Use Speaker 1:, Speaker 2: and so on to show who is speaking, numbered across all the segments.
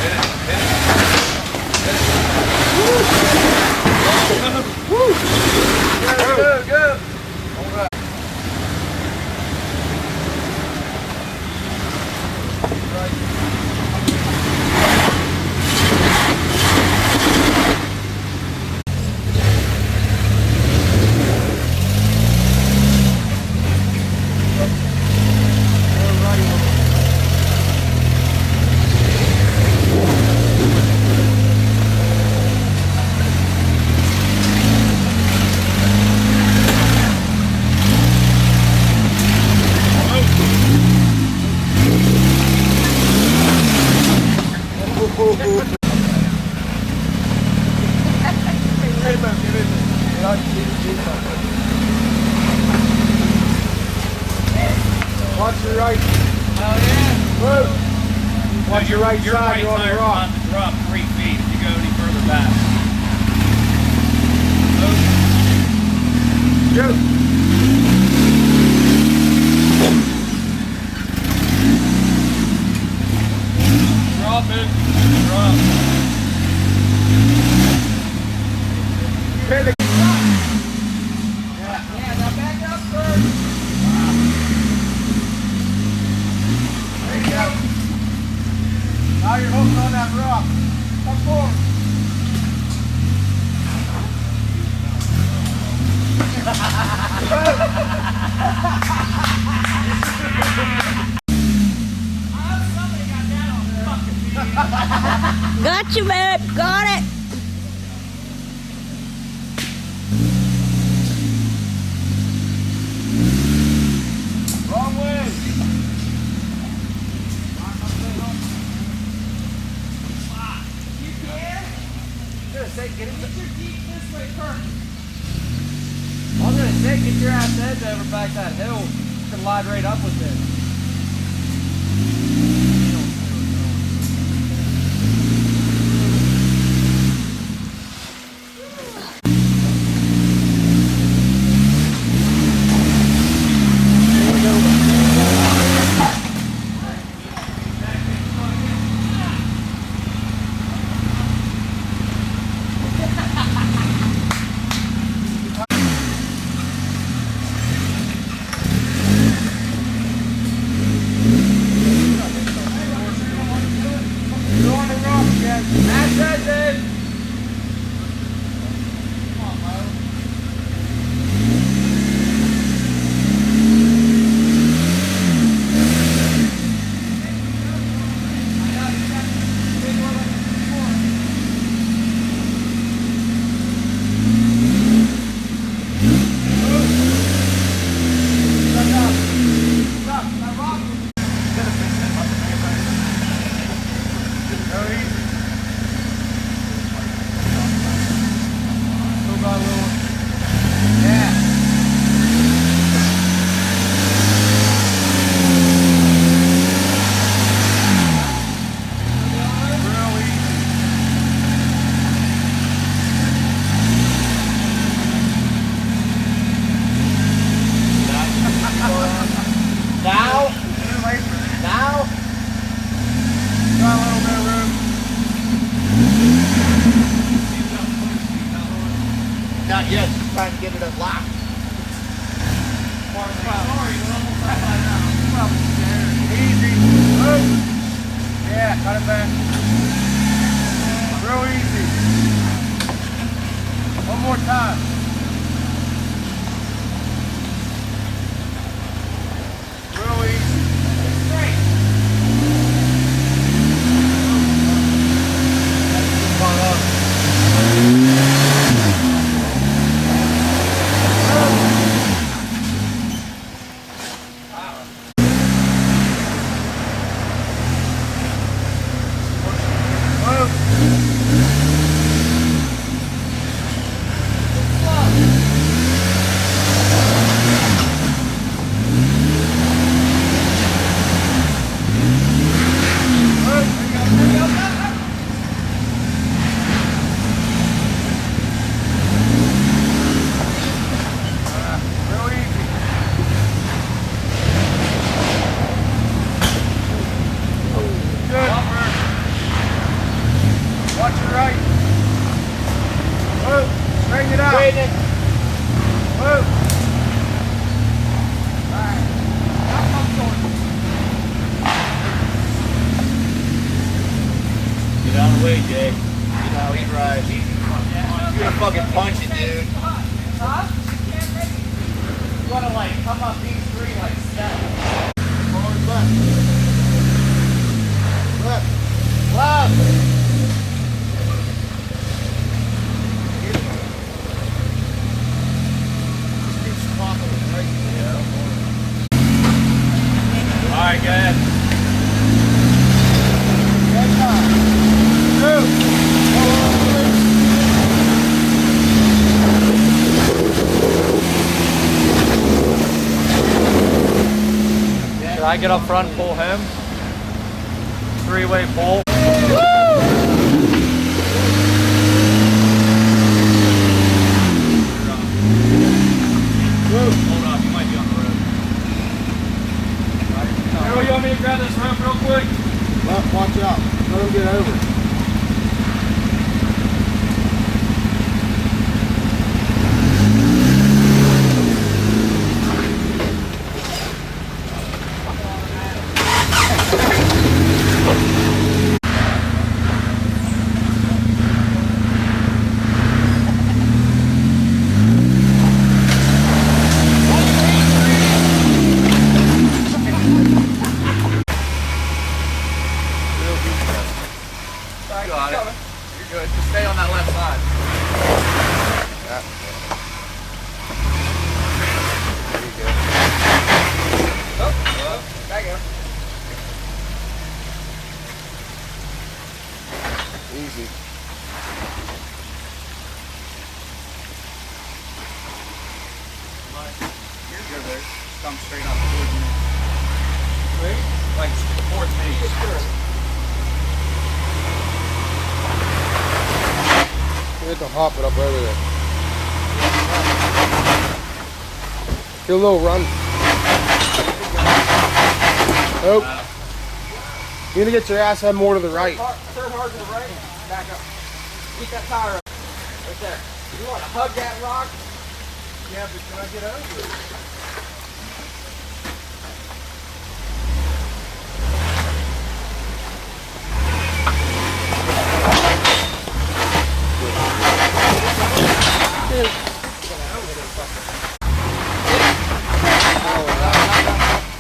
Speaker 1: Go. Watch your right.
Speaker 2: Oh yeah.
Speaker 1: Move. Watch your right side. You're on the rock.
Speaker 2: On the drop 3 feet if you go any further back.
Speaker 1: Go.
Speaker 2: Drop it. Drop.
Speaker 1: Hit the
Speaker 2: Yeah, now back up first.
Speaker 1: There you go. Now you're hooked on that rock. Come forward.
Speaker 3: Got you, babe. Got it.
Speaker 1: Wrong way.
Speaker 2: You can?
Speaker 1: Gonna say, get
Speaker 2: Get your Jeep this way first.
Speaker 1: I was gonna say, get your ass head over back that hill. You can slide right up with it.
Speaker 4: Not yet, just trying to get it unlocked.
Speaker 1: Easy. Move. Yeah, cut it back. Real easy. One more time. Real easy.
Speaker 2: Straight.
Speaker 1: Move.
Speaker 4: way, Jay. You know how he drives. You're gonna fucking punch it, dude.
Speaker 2: Huh? You wanna like come up these three like steps.
Speaker 4: Forward left. Left. Left. Just keep swapping it right there.
Speaker 1: All right, go ahead. Should I get up front and pull him? Three-way pull. Hold up, you might be on the road. Harold, you want me to grab this rope real quick?
Speaker 4: Left, watch out. Let him get over.
Speaker 1: You're good. Just stay on that left side.
Speaker 4: Yeah. There you go.
Speaker 2: Oh, there you go.
Speaker 4: Easy.
Speaker 1: You're good there. Come straight up towards me. Straight? Like towards me.
Speaker 5: You have to hop it up over there. Get a little run. Nope. You're gonna get your ass head more to the right.
Speaker 2: Third hard to the right. Back up. Keep that tire up. Right there. You want to hug that rock?
Speaker 1: Yeah, but can I get over it?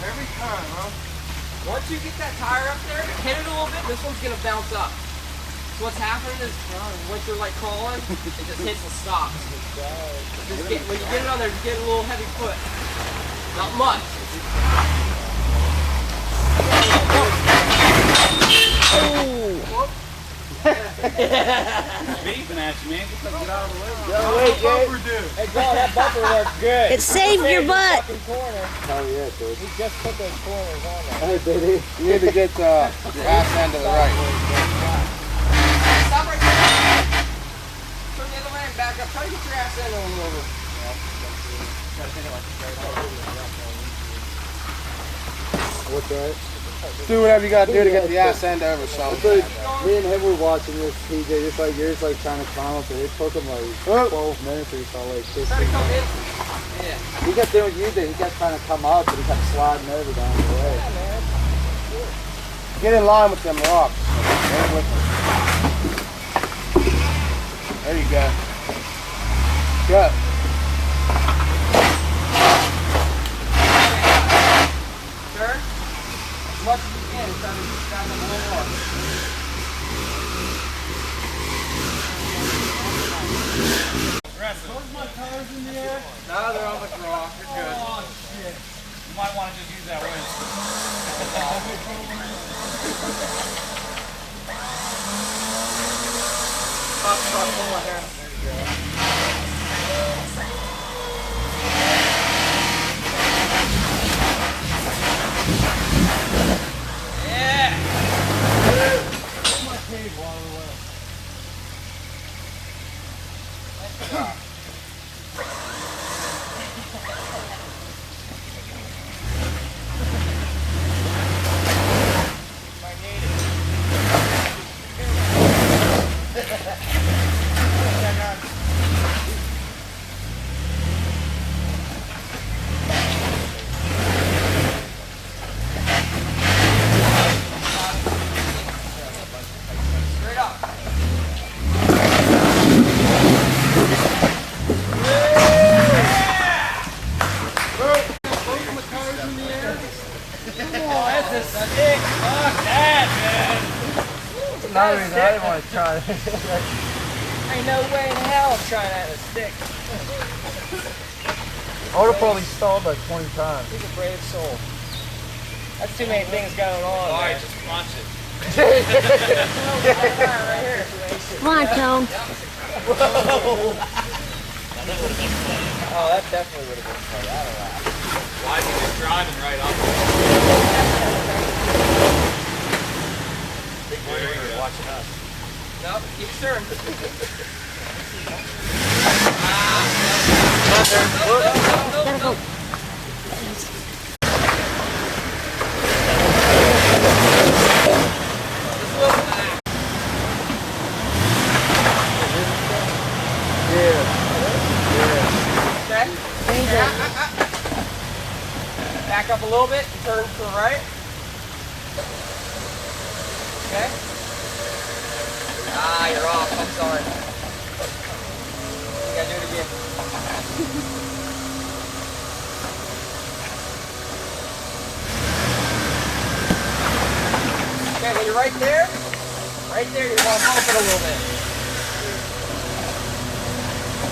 Speaker 2: Every time, huh? Once you get that tire up there, hit it a little bit, this one's gonna bounce up. So what's happening is once you're like crawling, it just hits and stops. Just get, when you get it on there, just get a little heavy foot. Not much.
Speaker 1: Beeping at you, man. Get out of the way.
Speaker 4: Wait, Jay.
Speaker 2: Hey, God, that bumper works good.
Speaker 3: It saved your butt.
Speaker 5: Oh yeah, dude.
Speaker 2: He just put those corners on there.
Speaker 5: Hey, did he? You need to get your ass end to the right.
Speaker 2: Stop right there. Turn the other way and back up. Try to get your ass in a little over.
Speaker 5: What's that? Do whatever you gotta do to get the ass end over, son.
Speaker 6: Me and him were watching this TJ, just like yours, like trying to climb up, and it took him like 12 minutes or so, like 15
Speaker 2: Try to come in.
Speaker 6: minutes.
Speaker 2: Yeah.
Speaker 6: He kept doing what you did, he kept trying to come up, but he kept sliding over down the way.
Speaker 2: Yeah, man.
Speaker 5: Get in line with them rocks. Right with them. There you go. Go.
Speaker 2: Turn. As much as you can, try to back up a little more.
Speaker 1: Those my tires in the air?
Speaker 2: No, they're on the rock. You're good.
Speaker 1: Oh, shit. You might want to just use that winch.
Speaker 2: Stop, pull my hair. There you go. Yeah.
Speaker 1: Pull my cable out of the way.
Speaker 2: Might need it.
Speaker 5: another reason I didn't want to try it.
Speaker 2: Ain't no way in hell I'm trying that in a stick.
Speaker 5: I would have probably stalled like 20 times.
Speaker 2: He's a brave soul. That's too many things going on.
Speaker 4: Alright, just punch it.
Speaker 2: Right here.
Speaker 3: Come on, Tom.
Speaker 2: Oh, that definitely would have been fun. That'd have laughed.
Speaker 4: Why is he just driving right up? Big boy over here watching us.
Speaker 2: Nope, keep stirring.
Speaker 3: Gotta go.
Speaker 2: Okay. Back up a little bit and turn to the right. Okay. Ah, you're off. I'm sorry. You gotta do it again. Okay, when you're right there, you want to bump it a little bit.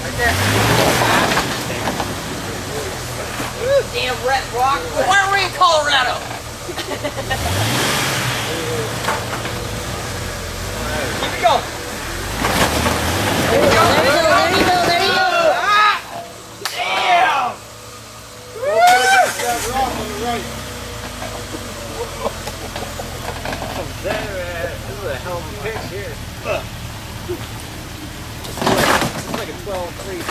Speaker 2: Right there. Ooh, damn red rock. Why are we in Colorado? Keep it going. There you go.
Speaker 3: There you go.
Speaker 2: Ah! Damn!
Speaker 1: That rock on the right.
Speaker 2: This is a hell of a pitch here. It's like a 12-3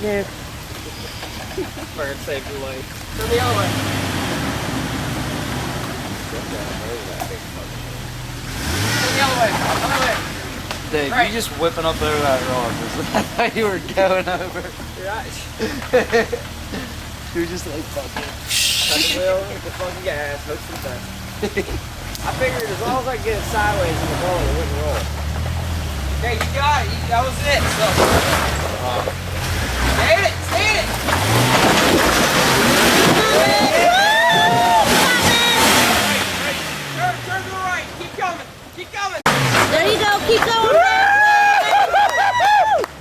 Speaker 3: There.
Speaker 2: Bird saved your life. Turn the other way. Turn the other way. Other way.
Speaker 5: Dave,
Speaker 2: Right.
Speaker 5: you just whipping up over that rock. I thought you were going over.
Speaker 2: You're right.
Speaker 5: You were just like, fuck it.
Speaker 2: Cut the wheel, hit the fucking gas, hope for the best. I figured as long as I get it sideways in the roll, it wouldn't roll. Okay, you got it. That was it. So. Stay in it. Stay in it. Turn to the right. Keep coming. Keep coming.
Speaker 3: There you go. Keep going.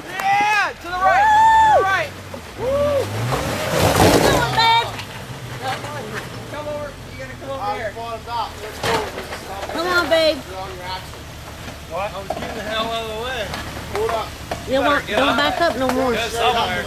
Speaker 2: Yeah, to the right. To the right.
Speaker 3: Keep going, babe.
Speaker 2: Come over. You gotta come over here.
Speaker 1: Let's go.
Speaker 3: Come on, babe.
Speaker 1: You're on your axle.
Speaker 4: What? I was getting the hell out of the way.
Speaker 1: Hold up.
Speaker 3: You don't back up no more.
Speaker 4: Go somewhere.